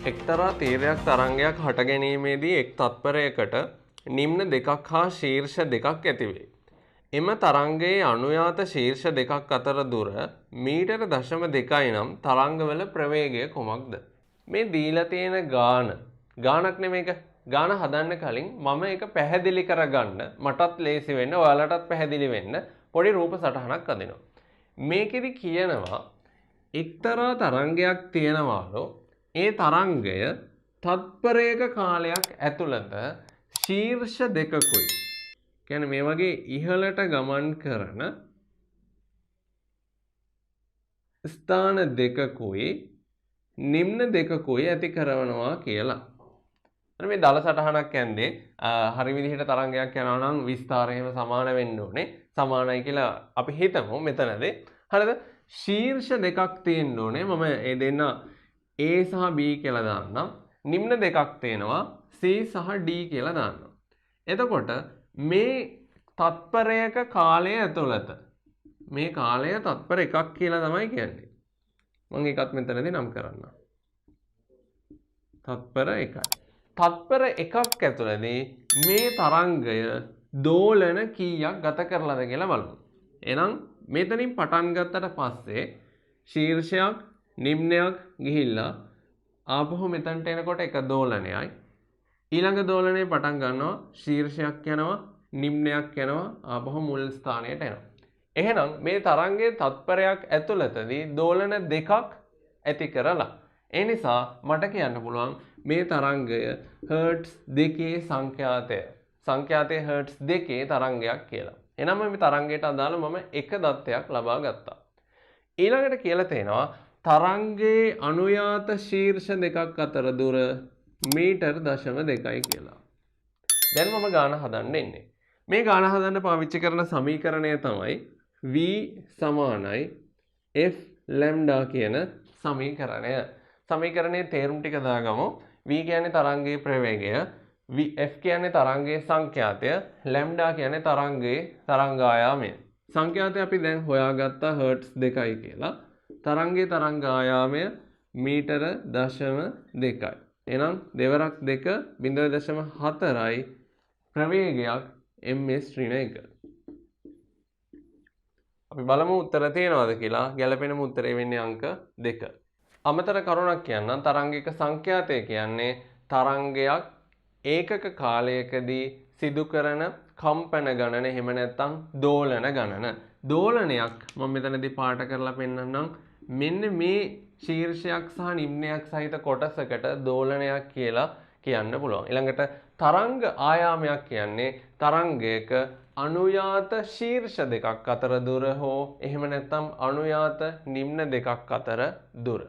එක්තරා තීරයක් තරංගයක් හට ගැනීමේදී එක් තත්පරයකට නිම්න දෙකක් හා ශීර්ෂ දෙකක් ඇතිවේ. එම තරංගයේ අනුයාත ශීර්ෂ දෙකක් අතර දුර මීටර 0.2 නම් තරංගවල ප්‍රවේගය කොමක්ද? මේ දීලා තියෙන ගානක් නෙමේක. ගාන හදන්න කලින් මම ඒක පැහැදිලි කරගන්න මටත් ලේසි වෙන්න ඔයාලටත් පැහැදිලි වෙන්න පොඩි රූප සටහනක් අදිනවා. මේකෙදි කියනවා එක්තරා තරංගයක් තියෙනවාලු ඒ තරංගය තත්පරයක කාලයක් ඇතුළත ශීර්ෂ දෙකකුයි. කියන්නේ මේ වගේ ඉහළට ගමන් කරන ස්ථාන දෙකකුයි නිම්න දෙකකුයි ඇති කරනවා කියලා. මේ දල සටහනක් යන්නේ හරි විදිහට තරංගයක් යනවා නම් විස්තරය එහෙම සමාන වෙන්න ඕනේ. සමානයි කියලා අපි හිතමු මෙතනදී. හරිද? ශීර්ෂ දෙකක් තියෙන්න ඕනේ. මම ඒ දෙන්න A සහ B කියලා දාන්නම්. නිම්න දෙකක් තියෙනවා C සහ D කියලා දාන්නම්. එතකොට මේ තත්පරයක කාලය ඇතුළත මේ කාලය තත්පර එකක් කියලා තමයි කියන්නේ. මම ඒකත් මෙතනදී නම් කරන්නම්. තත්පර එකයි. තත්පර එකක් ඇතුළතදී මේ තරංගය දෝලන කීයක් ගත කරලාද කියලා බලමු. එහෙනම් මෙතනින් පටන් ගත්තට පස්සේ ශීර්ෂයක් නිම්නයක් ගිහිල්ලා ආපහු මෙතනට එනකොට එක දෝලනයයි. ඊළඟ දෝලනයේ පටන් ගන්නවා ශීර්ෂයක් යනවා නිම්නයක් යනවා ආපහු මුල් ස්ථානයට එනවා. එහෙනම් මේ තරංගයේ තත්පරයක් ඇතුළතදී දෝලන දෙකක් ඇති කරලා ඒ නිසා මට කියන්න පුළුවන් මේ තරංගය හර්ට්ස් 2 සංඛ්‍යාතය හර්ට්ස් 2 තරංගයක් කියලා. එහෙනම් මේ තරංගයට අදාළ මම එක දත්තයක් ලබා ගත්තා. ඊළඟට කියලා තේනවා තරංගයේ අනුයාත ශීර්ෂ දෙකක් අතර දුර මීටර් 0.2 කියලා. දැන් මම ගාන හදන්න ඉන්නේ. මේ ගාන හදන්න පාවිච්චි කරන සමීකරණය තමයි V සමානයි F ලැම්ඩා කියන සමීකරණය. සමීකරණයේ තේරුම් ටික දාගමු. V කියන්නේ තරංගයේ ප්‍රවේගය, F කියන්නේ තරංගයේ සංඛ්‍යාතය, ලැම්ඩා කියන්නේ තරංගයේ තරංගායාමය. සංඛ්‍යාතය අපි දැන් හොයාගත්තා හර්ට්ස් 2යි කියලා. තරංගයේ තරංගායාමය මීටර 0.2යි. එහෙනම් දෙවරක් 2 0.4යි ප්‍රවේගයක් ms ඍණ 1. අපි බලමු උත්තර තියෙනවද කියලා. ගැළපෙනම උත්තරේ වෙන්නේ අංක 2. අමතර කරුණක් කියන්නම් තරංගික සංඛ්‍යාතය කියන්නේ තරංගයක් ඒකක කාලයකදී සිදු කරන කම්පන ගණන එහෙම නැත්නම් දෝලන ගණන. දෝලනයක් මම මෙතනදී පාට කරලා පෙන්නන්නම්. මෙන්න මේ ශීර්ෂයක් සහ නිම්නයක් සහිත කොටසකට දෝලනයක් කියලා කියන්න පුළුවන්. ඊළඟට තරංග ආයාමයක් කියන්නේ තරංගයක අනුයාත ශීර්ෂ දෙකක් අතර දුර හෝ එහෙම නැත්නම් අනුයාත නිම්න දෙකක් අතර දුර.